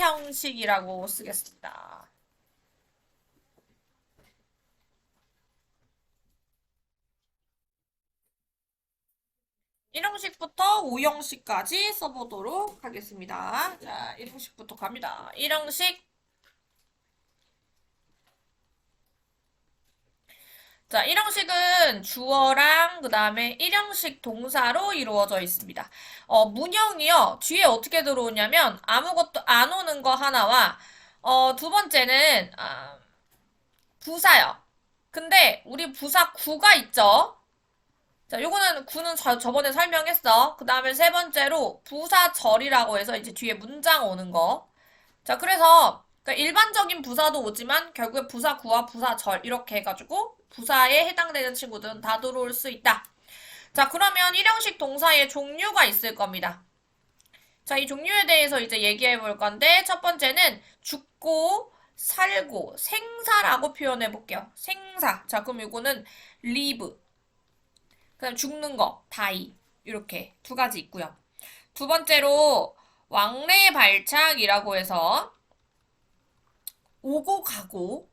형식이라고 쓰겠습니다. 일형식부터 오형식까지 써보도록 하겠습니다. 자, 일형식부터 갑니다. 일형식. 자, 일형식은 주어랑 그 다음에 일형식 동사로 이루어져 있습니다. 문형이요. 뒤에 어떻게 들어오냐면 아무것도 안 오는 거 하나와 두 번째는 부사요. 근데 우리 부사 구가 있죠. 자, 요거는 구는 저번에 설명했어. 그 다음에 세 번째로 부사절이라고 해서 이제 뒤에 문장 오는 거. 자, 그래서 그러니까 일반적인 부사도 오지만 결국에 부사구와 부사절 이렇게 해가지고 부사에 해당되는 친구들은 다 들어올 수 있다. 자, 그러면 일형식 동사의 종류가 있을 겁니다. 자, 이 종류에 대해서 이제 얘기해 볼 건데 첫 번째는 죽고 살고 생사라고 표현해 볼게요. 생사. 자, 그럼 이거는 live. 그다음 죽는 거, die. 이렇게 두 가지 있고요. 두 번째로 왕래 발착이라고 해서 오고 가고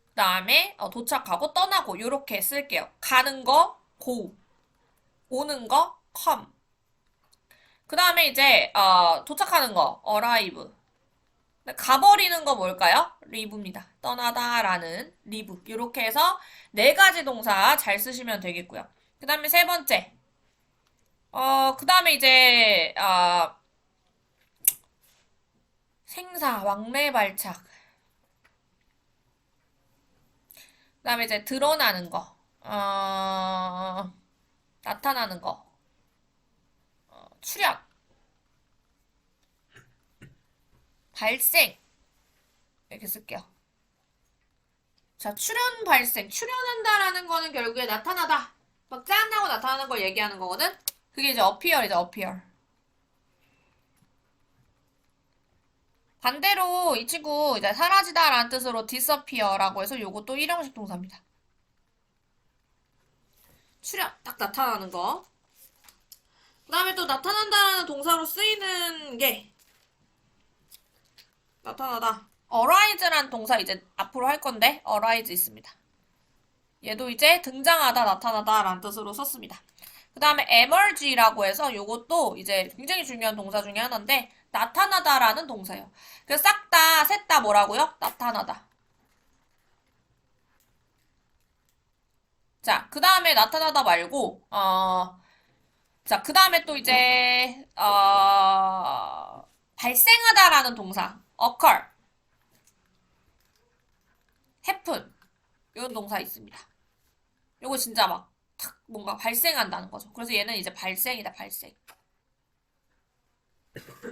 그다음에 도착하고 떠나고 이렇게 쓸게요. 가는 거 go, 오는 거 come. 그다음에 이제 도착하는 거 arrive. 가버리는 거 뭘까요? leave입니다. 떠나다라는 leave. 이렇게 해서 네 가지 동사 잘 쓰시면 되겠고요. 그다음에 세 번째. 그다음에 이제 생사, 왕래 발착. 그다음에 이제 드러나는 거. 나타나는 거. 출현, 발생. 이렇게 쓸게요. 자, 출현, 발생. 출현한다라는 거는 결국에 나타나다. 막 짠하고 나타나는 걸 얘기하는 거거든? 그게 이제 appear이죠, appear. 반대로 이 친구 이제 사라지다라는 뜻으로 disappear라고 해서 요것도 일형식 동사입니다. 출현, 딱 나타나는 거. 그 다음에 또 나타난다라는 동사로 쓰이는 게 나타나다. arise란 동사 이제 앞으로 할 건데 arise 있습니다. 얘도 이제 등장하다, 나타나다 라는 뜻으로 썼습니다. 그 다음에 emerge라고 해서 요것도 이제 굉장히 중요한 동사 중에 하나인데 나타나다라는 동사예요. 그래서 싹 다, 셋 다 뭐라고요? 나타나다. 자, 그 다음에 나타나다 말고 자, 그 다음에 또 이제 발생하다라는 동사 occur, happen 이런 동사 있습니다. 요거 진짜 막 탁 뭔가 발생한다는 거죠. 그래서 얘는 이제 발생이다, 발생.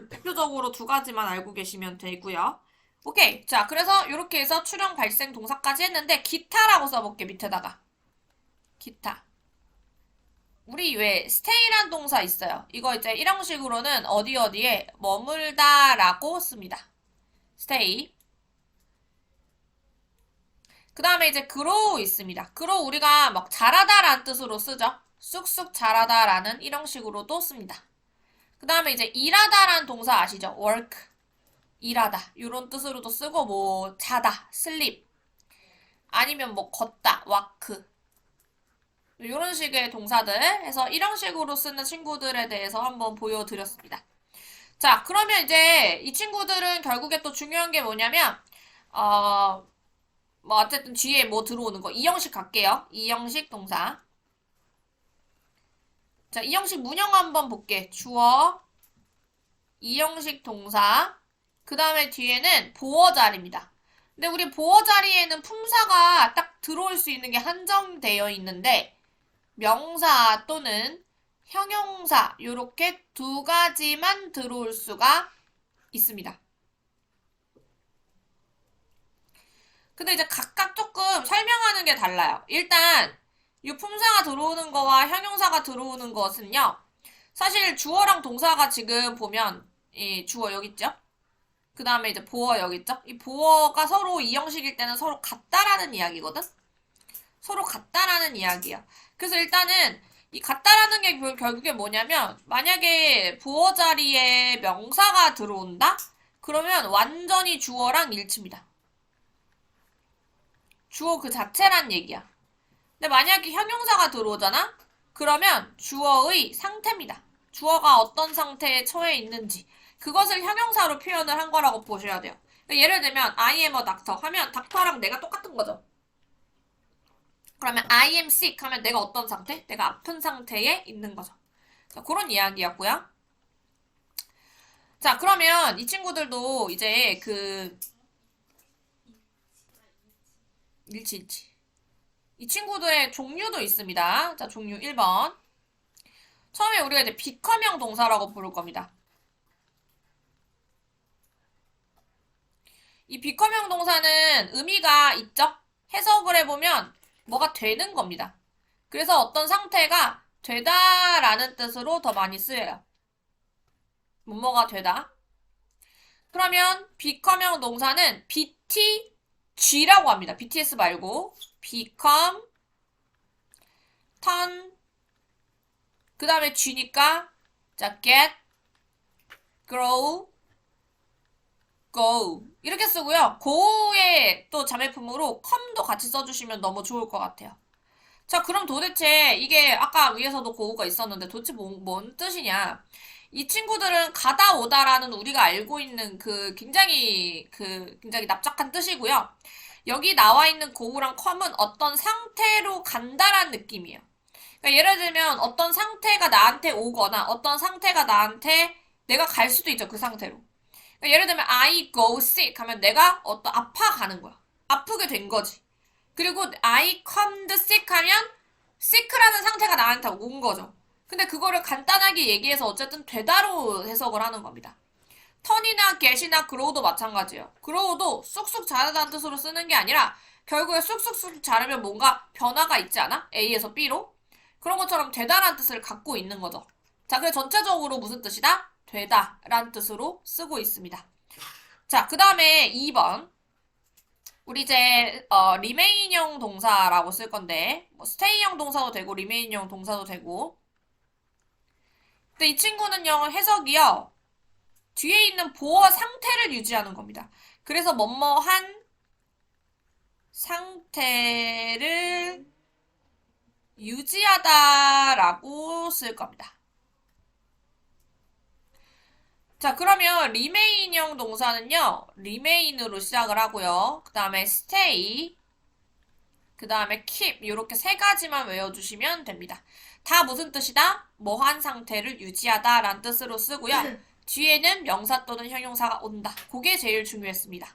대표적으로 두 가지만 알고 계시면 되고요. 오케이. 자, 그래서 이렇게 해서 출현, 발생 동사까지 했는데 기타라고 써볼게, 밑에다가. 기타. 우리 왜 stay란 동사 있어요. 이거 이제 일형식으로는 어디 어디에 머물다라고 씁니다. stay. 그 다음에 이제 grow 있습니다. grow 우리가 막 자라다라는 뜻으로 쓰죠. 쑥쑥 자라다라는 일형식으로도 씁니다. 그 다음에 이제 일하다라는 동사 아시죠? work. 일하다. 이런 뜻으로도 쓰고 뭐 자다, sleep. 아니면 뭐 걷다, walk. 이런 식의 동사들 해서 일형식으로 쓰는 친구들에 대해서 한번 보여드렸습니다. 자, 그러면 이제 이 친구들은 결국에 또 중요한 게 뭐냐면 뭐 어쨌든 뒤에 뭐 들어오는 거 이형식 갈게요. 이형식 동사. 자, 이형식 문형 한번 볼게. 주어, 이형식 동사. 그 다음에 뒤에는 보어 자리입니다. 근데 우리 보어 자리에는 품사가 딱 들어올 수 있는 게 한정되어 있는데 명사 또는 형용사 이렇게 두 가지만 들어올 수가 있습니다. 근데 이제 각각 조금 설명하는 게 달라요. 일단 이 품사가 들어오는 거와 형용사가 들어오는 것은요. 사실 주어랑 동사가 지금 보면 이 주어 여기 있죠? 그 다음에 이제 보어 여기 있죠? 이 보어가 서로 이 형식일 때는 서로 같다라는 이야기거든? 서로 같다라는 이야기야. 그래서 일단은 이 같다라는 게 결국에 뭐냐면 만약에 보어 자리에 명사가 들어온다? 그러면 완전히 주어랑 일치입니다. 주어 그 자체란 얘기야. 근데 만약에 형용사가 들어오잖아? 그러면 주어의 상태입니다. 주어가 어떤 상태에 처해 있는지 그것을 형용사로 표현을 한 거라고 보셔야 돼요. 그러니까 예를 들면 I am a doctor 하면 닥터랑 내가 똑같은 거죠. 그러면 I am sick 하면 내가 어떤 상태? 내가 아픈 상태에 있는 거죠. 자, 그런 이야기였고요. 자, 그러면 이 친구들도 이제 일치. 이 친구들의 종류도 있습니다. 자, 종류 1번. 처음에 우리가 이제 비커명 동사라고 부를 겁니다. 이 비커명 동사는 의미가 있죠? 해석을 해보면 뭐가 되는 겁니다. 그래서 어떤 상태가 되다라는 뜻으로 더 많이 쓰여요. 뭐뭐가 되다. 그러면 비커명 동사는 BTG라고 합니다. BTS 말고 become, turn, 그 다음에 G니까 자 get, grow, go 이렇게 쓰고요. go의 또 자매품으로 come도 같이 써주시면 너무 좋을 것 같아요. 자, 그럼 도대체 이게 아까 위에서도 go가 있었는데 도대체 뭔 뜻이냐? 이 친구들은 가다 오다라는 우리가 알고 있는 굉장히 납작한 뜻이고요. 여기 나와 있는 go랑 come은 어떤 상태로 간다라는 느낌이에요. 그러니까 예를 들면 어떤 상태가 나한테 오거나 어떤 상태가 나한테 내가 갈 수도 있죠. 그 상태로. 그러니까 예를 들면 I go sick 하면 내가 어떤 아파가는 거야. 아프게 된 거지. 그리고 I come sick 하면 sick라는 상태가 나한테 온 거죠. 근데 그거를 간단하게 얘기해서 어쨌든 되다로 해석을 하는 겁니다. 턴이나 get이나 grow도 마찬가지예요. grow도 쑥쑥 자라다는 뜻으로 쓰는 게 아니라 결국에 쑥쑥 자르면 뭔가 변화가 있지 않아? A에서 B로? 그런 것처럼 되다라는 뜻을 갖고 있는 거죠. 자, 그래서 전체적으로 무슨 뜻이다? 되다라는 뜻으로 쓰고 있습니다. 자, 그 다음에 2번. 우리 이제 remain형 동사라고 쓸 건데 뭐 stay형 동사도 되고 remain형 동사도 되고 근데 이 친구는요 해석이요 뒤에 있는 보어 상태를 유지하는 겁니다. 그래서 뭐뭐한 상태를 유지하다라고 쓸 겁니다. 자, 그러면 remain형 동사는요 remain으로 시작을 하고요. 그 다음에 stay, 그 다음에 keep 이렇게 세 가지만 외워주시면 됩니다. 다 무슨 뜻이다? 뭐한 상태를 유지하다 라는 뜻으로 쓰고요. 뒤에는 명사 또는 형용사가 온다. 그게 제일 중요했습니다.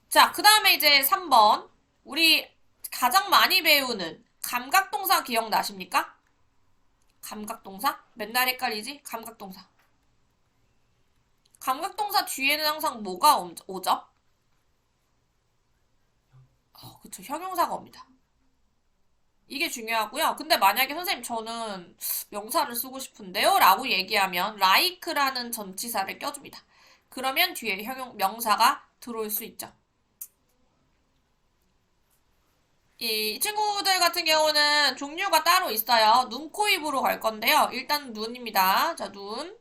자, 그 다음에 이제 3번. 우리 가장 많이 배우는 감각동사 기억나십니까? 감각동사? 맨날 헷갈리지? 감각동사. 감각동사 뒤에는 항상 뭐가 오죠? 그쵸. 형용사가 옵니다. 이게 중요하고요. 근데 만약에 선생님 저는 명사를 쓰고 싶은데요 라고 얘기하면 like라는 전치사를 껴줍니다. 그러면 뒤에 명사가 들어올 수 있죠. 이 친구들 같은 경우는 종류가 따로 있어요. 눈, 코, 입으로 갈 건데요. 일단 눈입니다. 자, 눈.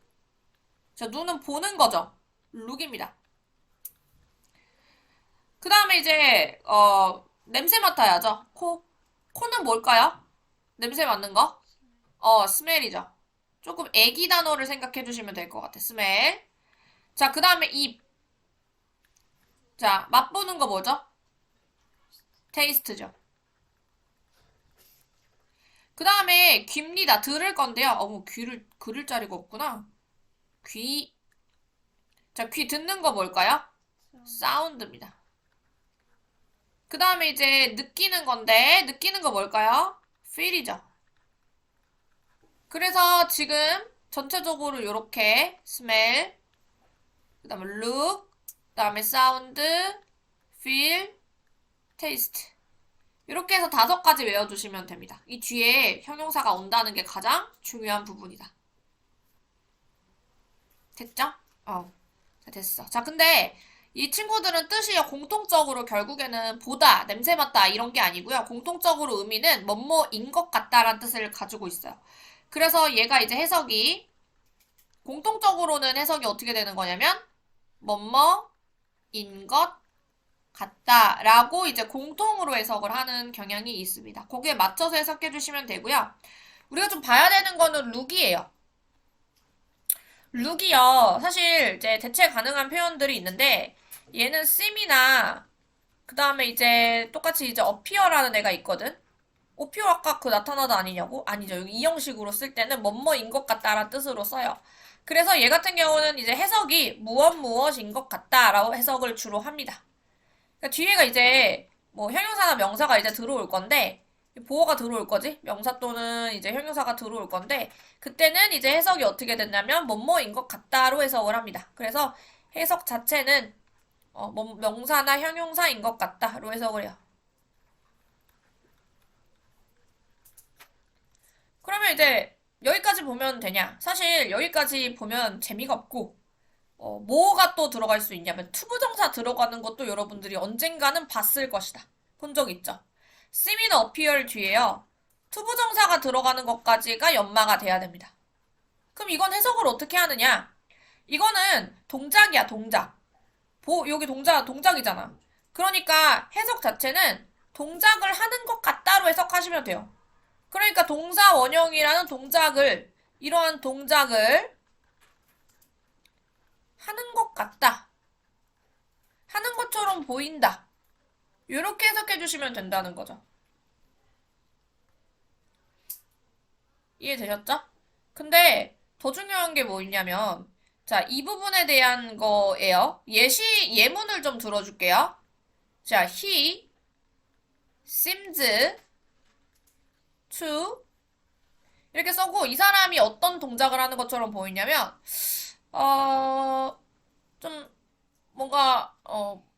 자, 눈은 보는 거죠. 룩입니다. 그 다음에 이제 냄새 맡아야죠. 코. 코는 뭘까요? 냄새 맡는 거? 스멜이죠. 조금 애기 단어를 생각해 주시면 될 것 같아. 스멜. 자, 그 다음에 입. 자, 맛보는 거 뭐죠? 테이스트죠. 그 다음에 귀입니다. 들을 건데요. 어머, 귀를 그릴 자리가 없구나. 귀. 자, 귀 듣는 거 뭘까요? 사운드입니다. 그 다음에 이제 느끼는 건데 느끼는 거 뭘까요? feel이죠. 그래서 지금 전체적으로 이렇게 smell, 그 다음에 look, 그 다음에 sound, feel, taste 이렇게 해서 5가지 외워주시면 됩니다. 이 뒤에 형용사가 온다는 게 가장 중요한 부분이다. 됐죠? 됐어. 자, 근데 이 친구들은 뜻이 공통적으로 결국에는 보다, 냄새 맡다 이런 게 아니고요. 공통적으로 의미는 뭐뭐인 것 같다라는 뜻을 가지고 있어요. 그래서 얘가 이제 해석이 공통적으로는 해석이 어떻게 되는 거냐면 뭐뭐인 것 같다라고 이제 공통으로 해석을 하는 경향이 있습니다. 거기에 맞춰서 해석해 주시면 되고요. 우리가 좀 봐야 되는 거는 룩이에요. 룩이요. 사실 이제 대체 가능한 표현들이 있는데 얘는 sim이나 그 다음에 이제 똑같이 이제 appear라는 애가 있거든. appear 아까 그 나타나다 아니냐고? 아니죠. 여기 이 형식으로 쓸 때는 뭐뭐인 것 같다라는 뜻으로 써요. 그래서 얘 같은 경우는 이제 해석이 무엇인 것 같다라고 해석을 주로 합니다. 그러니까 뒤에가 이제 뭐 형용사나 명사가 이제 들어올 건데 보어가 들어올 거지? 명사 또는 이제 형용사가 들어올 건데 그때는 이제 해석이 어떻게 됐냐면 뭐뭐인 것 같다로 해석을 합니다. 그래서 해석 자체는 뭐 명사나 형용사인 것 같다로 해석을 해요. 그러면 이제 여기까지 보면 되냐? 사실 여기까지 보면 재미가 없고 뭐가 또 들어갈 수 있냐면 투부정사 들어가는 것도 여러분들이 언젠가는 봤을 것이다. 본 적 있죠? sim이나 appear 뒤에요. 투부정사가 들어가는 것까지가 연마가 돼야 됩니다. 그럼 이건 해석을 어떻게 하느냐? 이거는 동작이야, 동작. 여기 동작이잖아. 그러니까 해석 자체는 동작을 하는 것 같다로 해석하시면 돼요. 그러니까 동사 원형이라는 이러한 동작을 하는 것 같다. 하는 것처럼 보인다. 이렇게 해석해 주시면 된다는 거죠. 이해되셨죠? 근데 더 중요한 게 뭐 있냐면, 자, 이 부분에 대한 거예요. 예문을 좀 들어줄게요. 자, he seems to 이렇게 써고 이 사람이 어떤 동작을 하는 것처럼 보이냐면, 좀 뭔가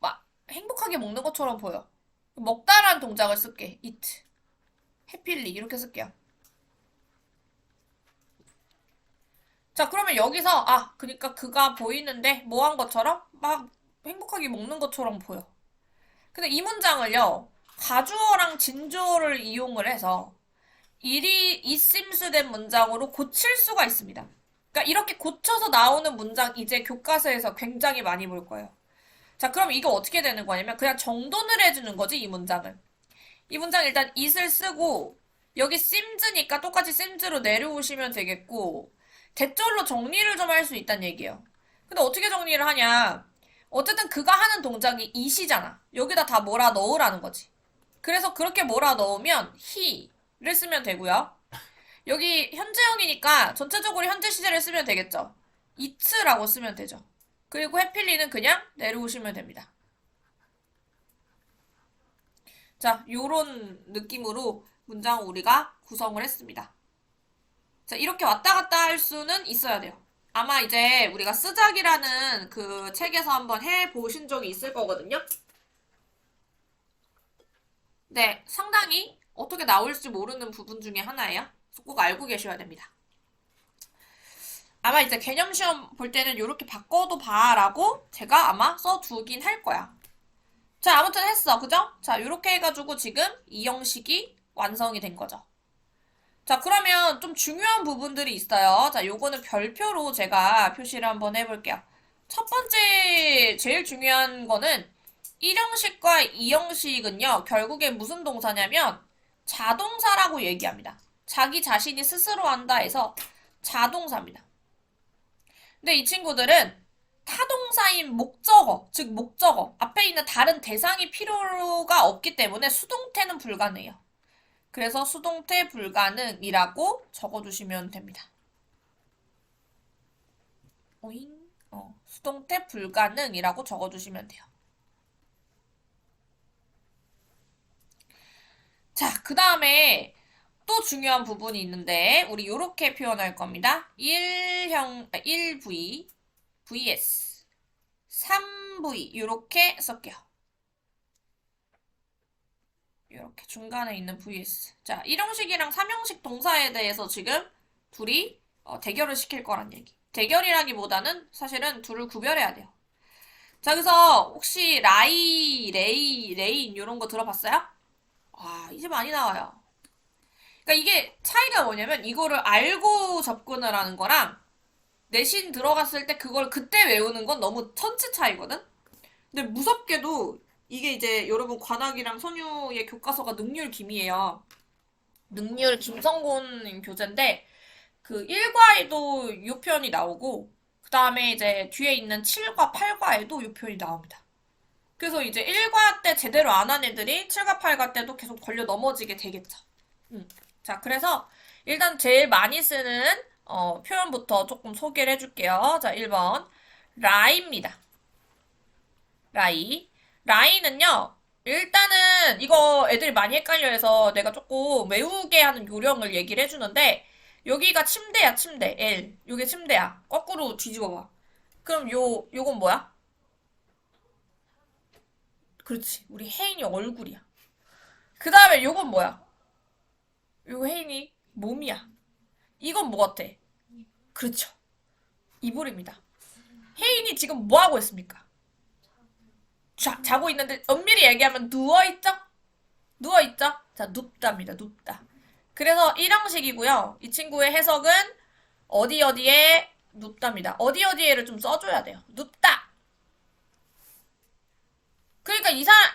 막 행복하게 먹는 것처럼 보여. 먹다란 동작을 쓸게. eat, happily 이렇게 쓸게요. 자, 그러면 여기서 그니까 그가 보이는데 뭐 한 것처럼 막 행복하게 먹는 것처럼 보여. 근데 이 문장을요. 가주어랑 진주어를 이용을 해서 일이 이심수된 문장으로 고칠 수가 있습니다. 그러니까 이렇게 고쳐서 나오는 문장 이제 교과서에서 굉장히 많이 볼 거예요. 자, 그럼 이거 어떻게 되는 거냐면 그냥 정돈을 해주는 거지, 이 문장을. 이 문장 일단 it을 쓰고 여기 sims니까 똑같이 sims로 내려오시면 되겠고 대절로 정리를 좀 할 수 있다는 얘기예요. 근데 어떻게 정리를 하냐? 어쨌든 그가 하는 동작이 it이잖아. 여기다 다 몰아 넣으라는 거지. 그래서 그렇게 몰아 넣으면 he를 쓰면 되고요. 여기 현재형이니까 전체적으로 현재 시제를 쓰면 되겠죠. it라고 쓰면 되죠. 그리고 해필리는 그냥 내려오시면 됩니다. 자, 요런 느낌으로 문장을 우리가 구성을 했습니다. 자, 이렇게 왔다 갔다 할 수는 있어야 돼요. 아마 이제 우리가 쓰작이라는 그 책에서 한번 해보신 적이 있을 거거든요. 네, 상당히 어떻게 나올지 모르는 부분 중에 하나예요. 꼭 알고 계셔야 됩니다. 아마 이제 개념시험 볼 때는 이렇게 바꿔도 봐라고 제가 아마 써두긴 할 거야. 자, 아무튼 했어. 그죠? 자, 이렇게 해가지고 지금 이 형식이 완성이 된 거죠. 자, 그러면 좀 중요한 부분들이 있어요. 자, 요거는 별표로 제가 표시를 한번 해볼게요. 첫 번째, 제일 중요한 거는 1형식과 2형식은요, 결국에 무슨 동사냐면 자동사라고 얘기합니다. 자기 자신이 스스로 한다 해서 자동사입니다. 근데 이 친구들은 타동사인 목적어, 즉 목적어, 앞에 있는 다른 대상이 필요가 없기 때문에 수동태는 불가능해요. 그래서 수동태 불가능이라고 적어주시면 됩니다. 오잉? 수동태 불가능이라고 적어주시면 돼요. 자, 그 다음에 또 중요한 부분이 있는데 우리 이렇게 표현할 겁니다. 1V vs 3V 이렇게 쓸게요. 이렇게 중간에 있는 vs. 자, 1형식이랑 3형식 동사에 대해서 지금 둘이 대결을 시킬 거란 얘기. 대결이라기보다는 사실은 둘을 구별해야 돼요. 자, 그래서 혹시 레인 이런 거 들어봤어요? 이제 많이 나와요. 그러니까 이게 차이가 뭐냐면 이거를 알고 접근을 하는 거랑 내신 들어갔을 때 그걸 그때 외우는 건 너무 천치 차이거든? 근데 무섭게도 이게 이제 여러분 관악이랑 선유의 교과서가 능률 김이에요. 능률 김성곤 교재인데 그 1과에도 요 표현이 나오고 그 다음에 이제 뒤에 있는 7과 8과에도 요 표현이 나옵니다. 그래서 이제 1과 때 제대로 안 한 애들이 7과 8과 때도 계속 걸려 넘어지게 되겠죠. 자, 그래서 일단 제일 많이 쓰는 표현부터 조금 소개를 해줄게요. 자, 1번 라이입니다. 라이. 라이는요. 일단은 이거 애들이 많이 헷갈려 해서 내가 조금 외우게 하는 요령을 얘기를 해주는데 여기가 침대야, 침대. L. 요게 침대야. 거꾸로 뒤집어봐. 그럼 요건 뭐야? 그렇지. 우리 혜인이 얼굴이야. 그 다음에 요건 뭐야? 요거 혜인이 몸이야. 이건 뭐 같아? 그렇죠. 이불입니다. 혜인이 지금 뭐 하고 있습니까? 자고 있는데 엄밀히 얘기하면 누워있죠? 누워있죠? 자, 눕답니다. 눕다. 그래서 1형식이고요. 이 친구의 해석은 어디 어디에 눕답니다. 어디 어디에를 좀 써줘야 돼요. 눕다. 그러니까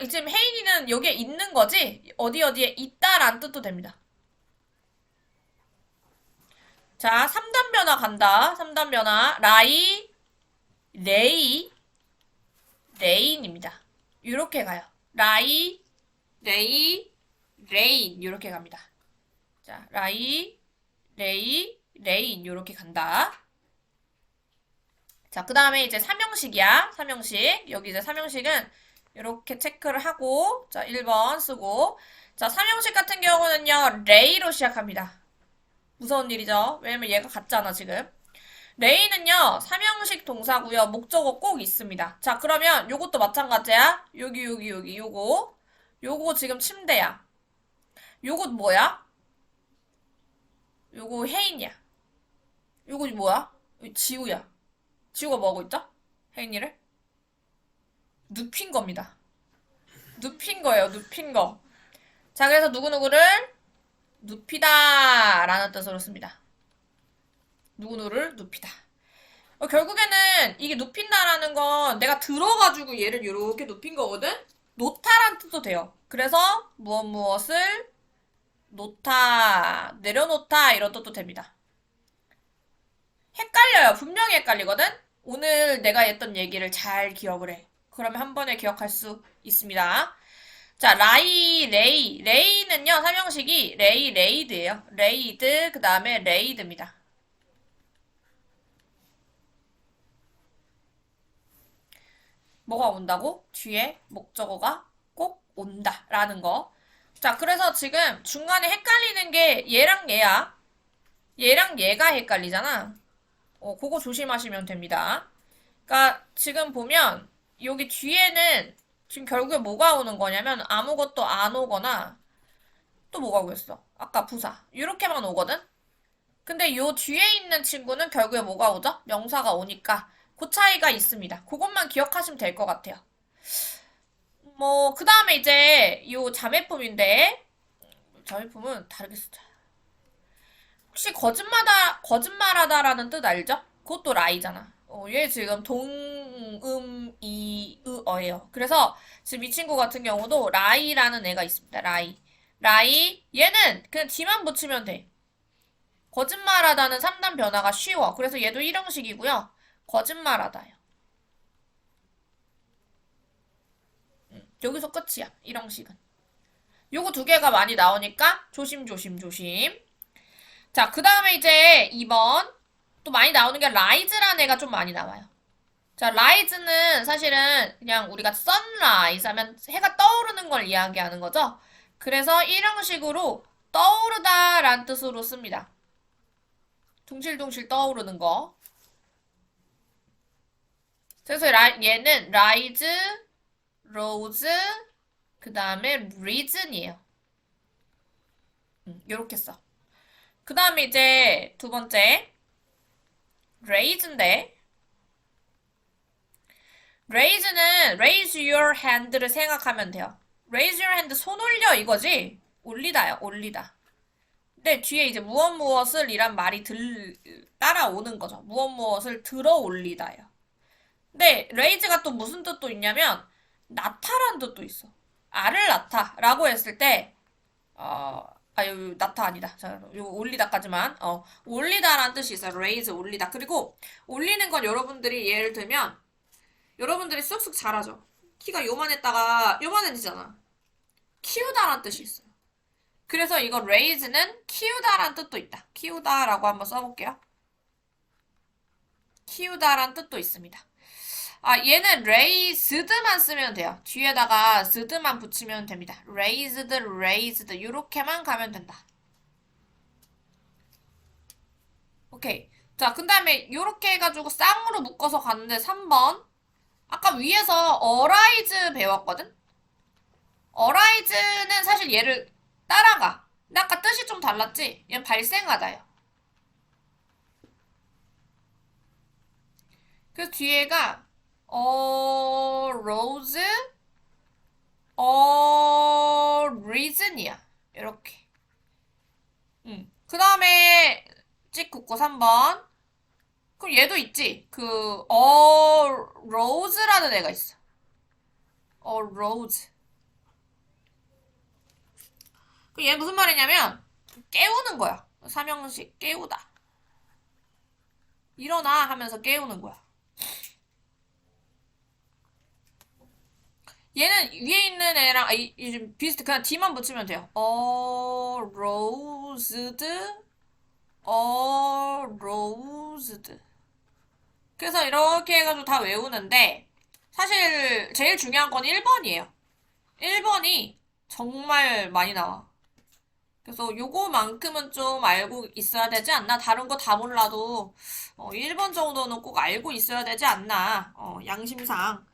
지금 혜인이는 여기에 있는 거지? 어디 어디에 있다라는 뜻도 됩니다. 자, 3단 변화 간다. 3단 변화. 라이, 레이, 레인입니다. 이렇게 가요. 라이, 레이, 레인. 이렇게 갑니다. 자, 라이, 레이, 레인. 이렇게 간다. 자, 그 다음에 이제 3형식이야. 3형식. 여기 이제 3형식은 이렇게 체크를 하고, 자, 1번 쓰고. 자, 3형식 같은 경우는요, 레이로 시작합니다. 무서운 일이죠. 왜냐면 얘가 같잖아, 지금. 레이는요, 3형식 동사고요. 목적어 꼭 있습니다. 자, 그러면 요것도 마찬가지야. 여기, 요거. 요거 지금 침대야. 요것 뭐야? 요거 혜인이야. 요거 뭐야? 지우야. 지우가 뭐 하고 있죠? 혜인이를? 눕힌 겁니다. 눕힌 거예요, 눕힌 거. 자, 그래서 누구누구를 눕히다 라는 뜻으로 씁니다. 누구누구를 눕히다. 결국에는 이게 눕힌다라는 건 내가 들어가지고 얘를 이렇게 눕힌 거거든? 놓다란 뜻도 돼요. 그래서 무엇을 놓다, 내려놓다 이런 뜻도 됩니다. 헷갈려요. 분명히 헷갈리거든? 오늘 내가 했던 얘기를 잘 기억을 해. 그러면 한 번에 기억할 수 있습니다. 자, 라이, 레이. 레이는요, 삼형식이 레이, 레이드예요. 레이드, 그 다음에 레이드입니다. 뭐가 온다고? 뒤에 목적어가 꼭 온다. 라는 거. 자, 그래서 지금 중간에 헷갈리는 게 얘랑 얘야. 얘랑 얘가 헷갈리잖아. 그거 조심하시면 됩니다. 그러니까 지금 보면 여기 뒤에는 지금 결국에 뭐가 오는 거냐면 아무것도 안 오거나 또 뭐가 오겠어? 아까 부사. 이렇게만 오거든? 근데 요 뒤에 있는 친구는 결국에 뭐가 오죠? 명사가 오니까 그 차이가 있습니다. 그것만 기억하시면 될 것 같아요. 그 다음에 이제 요 자매품인데 자매품은 다르게 쓰자. 혹시 거짓말하다라는 뜻 알죠? 그것도 라이잖아. 얘 지금 동음이의어예요. 그래서 지금 이 친구 같은 경우도 라이라는 애가 있습니다. 라이. 라이. 얘는 그냥 뒤만 붙이면 돼. 거짓말하다는 3단 변화가 쉬워. 그래서 얘도 1형식이고요. 거짓말하다요. 여기서 끝이야. 1형식은. 요거 두 개가 많이 나오니까 조심. 자, 그 다음에 이제 2번. 또 많이 나오는 게 라이즈라는 애가 좀 많이 나와요. 자, 라이즈는 사실은 그냥 우리가 선라이즈 하면 해가 떠오르는 걸 이야기하는 거죠. 그래서 1형식으로 떠오르다 라는 뜻으로 씁니다. 둥실둥실 떠오르는 거. 그래서 얘는 라이즈, 로즈, 그 다음에 리즌이에요. 이렇게 써. 그 다음에 이제 두 번째 raise인데 raise는 raise your hand를 생각하면 돼요. raise your hand 손 올려 이거지? 올리다요. 올리다. 근데 뒤에 이제 무엇 무엇을 이란 말이 따라오는 거죠. 무엇 무엇을 들어 올리다요. 근데 raise가 또 무슨 뜻도 있냐면 낳다라는 뜻도 있어. 알을 낳다라고 했을 때 여기 낳다 아니다. 자, 요 올리다까지만. 올리다라는 뜻이 있어요. raise 올리다. 그리고 올리는 건 여러분들이 예를 들면 여러분들이 쑥쑥 자라죠. 키가 요만했다가 요만해지잖아. 키우다라는 뜻이 있어요. 그래서 이거 raise는 키우다라는 뜻도 있다. 키우다라고 한번 써볼게요. 키우다라는 뜻도 있습니다. 얘는 raised만 쓰면 돼요. 뒤에다가 sed만 붙이면 됩니다. raised 이렇게만 가면 된다. 오케이. 자, 그 다음에 이렇게 해가지고 쌍으로 묶어서 가는데 3번. 아까 위에서 arise 배웠거든? arise는 사실 얘를 따라가. 근데 아까 뜻이 좀 달랐지? 얘는 발생하다요. 그래서 뒤에가 rose, reason이야. 이렇게. 그 다음에 찍 긋고 3번. 그럼 얘도 있지. rose라는 애가 있어. rose. 그 얘 무슨 말이냐면 깨우는 거야. 삼형식 깨우다. 일어나 하면서 깨우는 거야. 얘는 위에 있는 애랑 비슷해. 그냥 D만 붙이면 돼요. roased, roased. 그래서 이렇게 해가지고 다 외우는데 사실 제일 중요한 건 1번이에요. 1번이 정말 많이 나와. 그래서 요거만큼은 좀 알고 있어야 되지 않나? 다른 거 다 몰라도 1번 정도는 꼭 알고 있어야 되지 않나? 양심상.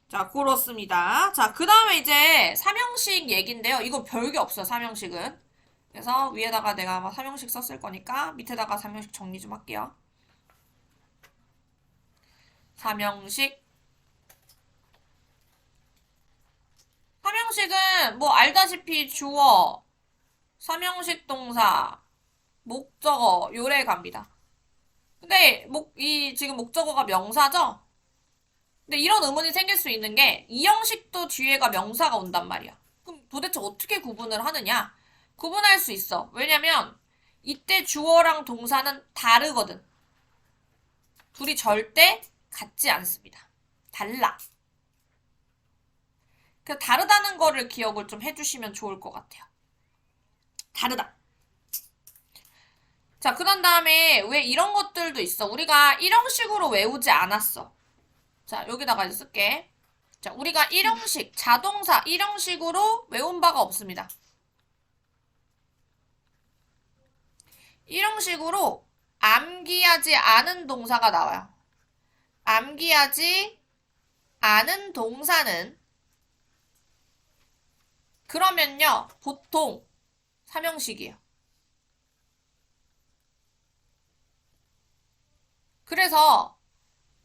자, 그렇습니다. 자, 그 다음에 이제 삼형식 얘긴데요. 이거 별게 없어요, 삼형식은. 그래서 위에다가 내가 아마 삼형식 썼을 거니까 밑에다가 삼형식 정리 좀 할게요. 삼형식. 삼형식은 뭐 알다시피 주어, 삼형식 동사, 목적어, 요래 갑니다. 근데 지금 목적어가 명사죠? 근데 이런 의문이 생길 수 있는 게 이 형식도 뒤에가 명사가 온단 말이야. 그럼 도대체 어떻게 구분을 하느냐? 구분할 수 있어. 왜냐면 이때 주어랑 동사는 다르거든. 둘이 절대 같지 않습니다. 달라. 그 다르다는 거를 기억을 좀 해주시면 좋을 것 같아요. 다르다. 자, 그런 다음에 왜 이런 것들도 있어. 우리가 일형식으로 외우지 않았어. 자, 여기다가 이제 쓸게. 자, 우리가 일형식, 자동사 일형식으로 외운 바가 없습니다. 일형식으로 암기하지 않은 동사가 나와요. 암기하지 않은 동사는 그러면요, 보통 삼형식이에요. 그래서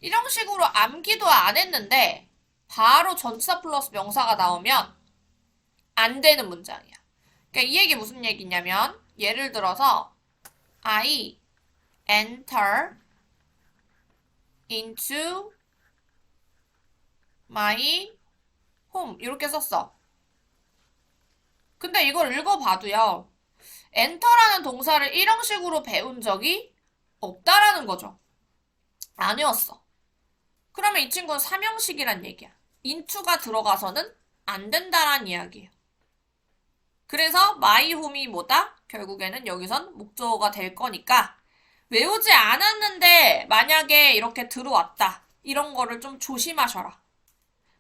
일형식으로 암기도 안 했는데 바로 전치사 플러스 명사가 나오면 안 되는 문장이야. 그러니까 이 얘기 무슨 얘기냐면 예를 들어서 I enter into my home 이렇게 썼어. 근데 이걸 읽어봐도요. enter라는 동사를 일형식으로 배운 적이 없다라는 거죠. 안 외웠어. 그러면 이 친구는 삼형식이란 얘기야. into가 들어가서는 안 된다란 이야기예요. 그래서 my home이 뭐다? 결국에는 여기선 목적어가 될 거니까 외우지 않았는데 만약에 이렇게 들어왔다. 이런 거를 좀 조심하셔라.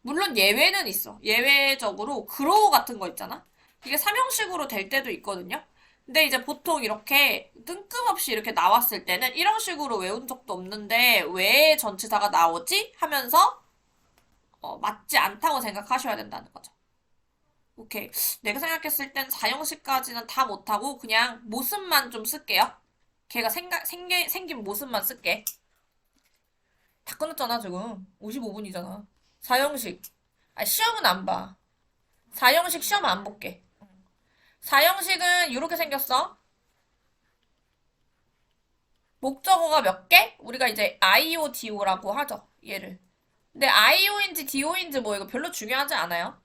물론 예외는 있어. 예외적으로 grow 같은 거 있잖아. 이게 삼형식으로 될 때도 있거든요. 근데 이제 보통 이렇게 뜬금없이 이렇게 나왔을 때는 이런 식으로 외운 적도 없는데 왜 전치사가 나오지? 하면서 맞지 않다고 생각하셔야 된다는 거죠. 오케이. 내가 생각했을 땐 4형식까지는 다 못하고 그냥 모습만 좀 쓸게요. 걔가 생긴 모습만 쓸게. 다 끊었잖아, 지금. 55분이잖아. 4형식. 시험은 안 봐. 4형식 시험 안 볼게. 4형식은 이렇게 생겼어. 목적어가 몇 개? 우리가 이제 IO, DO라고 하죠. 얘를. 근데 IO인지 DO인지 뭐 이거 별로 중요하지 않아요.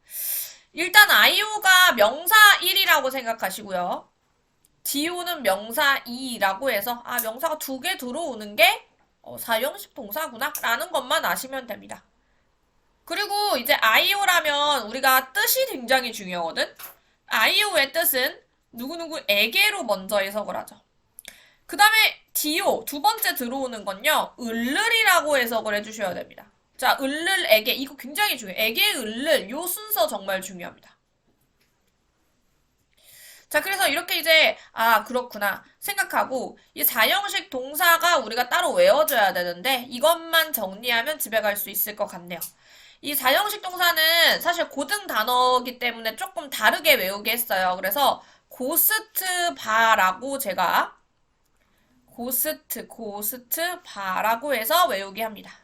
일단 IO가 명사 1이라고 생각하시고요. DO는 명사 2라고 해서 명사가 두 개 들어오는 게 사형식 동사구나 라는 것만 아시면 됩니다. 그리고 이제 IO라면 우리가 뜻이 굉장히 중요하거든. IO의 뜻은 누구누구에게로 먼저 해석을 하죠. 그 다음에 DO 두 번째 들어오는 건요. 을을이라고 해석을 해주셔야 됩니다. 자, 을을에게 이거 굉장히 중요해요. 에게 을을 요 순서 정말 중요합니다. 자, 그래서 이렇게 이제 그렇구나 생각하고 이 사형식 동사가 우리가 따로 외워줘야 되는데 이것만 정리하면 집에 갈 수 있을 것 같네요. 이 사형식 동사는 사실 고등 단어이기 때문에 조금 다르게 외우게 했어요. 그래서 고스트 바라고 제가 고스트 바라고 해서 외우게 합니다.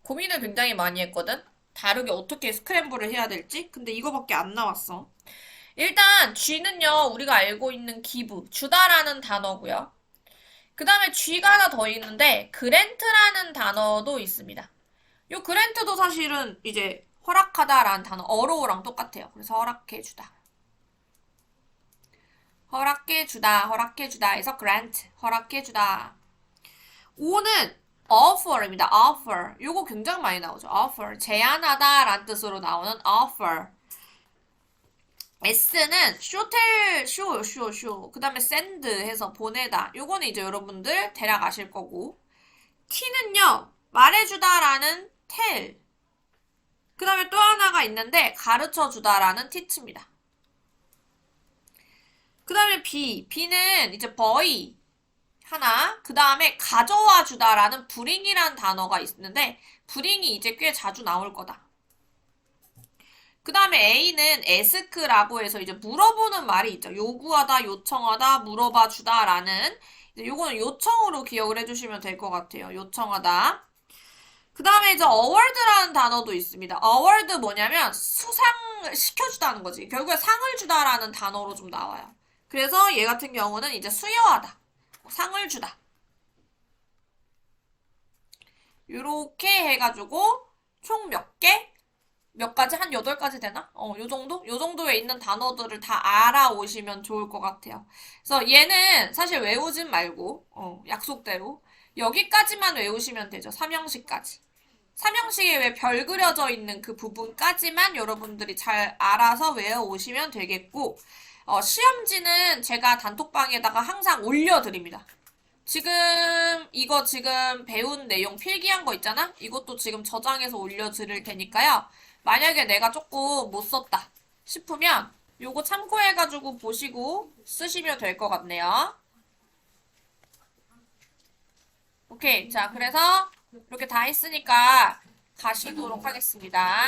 고민을 굉장히 많이 했거든. 다르게 어떻게 스크램블을 해야 될지. 근데 이거밖에 안 나왔어. 일단 G는요. 우리가 알고 있는 give, 주다라는 단어고요. 그 다음에 G가 하나 더 있는데 그랜트라는 단어도 있습니다. 요 그랜트도 사실은 이제 허락하다라는 단어 어로우랑 똑같아요. 그래서 허락해주다. 허락해주다 해서 grant, 허락해주다. O는 offer입니다. offer. 요거 굉장히 많이 나오죠. offer. 제안하다 라는 뜻으로 나오는 offer. S는 쇼. 그 다음에 send 해서 보내다. 요거는 이제 여러분들 대략 아실 거고. T는요, 말해주다라는 tell. 그 다음에 또 하나가 있는데, 가르쳐주다라는 teach입니다. 그 다음에 B는 이제 boy. 하나, 그 다음에 가져와 주다라는 bring이라는 단어가 있는데 bring이 이제 꽤 자주 나올 거다. 그 다음에 A는 ask라고 해서 이제 물어보는 말이 있죠. 요구하다, 요청하다, 물어봐 주다라는 요거는 요청으로 기억을 해주시면 될 것 같아요. 요청하다. 그 다음에 이제 award라는 단어도 있습니다. award 뭐냐면 수상을 시켜주다는 거지. 결국에 상을 주다라는 단어로 좀 나와요. 그래서 얘 같은 경우는 이제 수여하다. 상을 주다. 요렇게 해가지고 총 몇 개? 몇 가지? 한 8가지 되나? 요 정도? 요 정도에 있는 단어들을 다 알아오시면 좋을 것 같아요. 그래서 얘는 사실 외우진 말고, 약속대로. 여기까지만 외우시면 되죠. 삼형식까지. 삼형식에 왜 별 그려져 있는 그 부분까지만 여러분들이 잘 알아서 외워오시면 되겠고, 시험지는 제가 단톡방에다가 항상 올려드립니다. 이거 지금 배운 내용 필기한 거 있잖아? 이것도 지금 저장해서 올려드릴 테니까요. 만약에 내가 조금 못 썼다 싶으면 요거 참고해가지고 보시고 쓰시면 될 것 같네요. 오케이. 자, 그래서 이렇게 다 했으니까 가시도록 하겠습니다.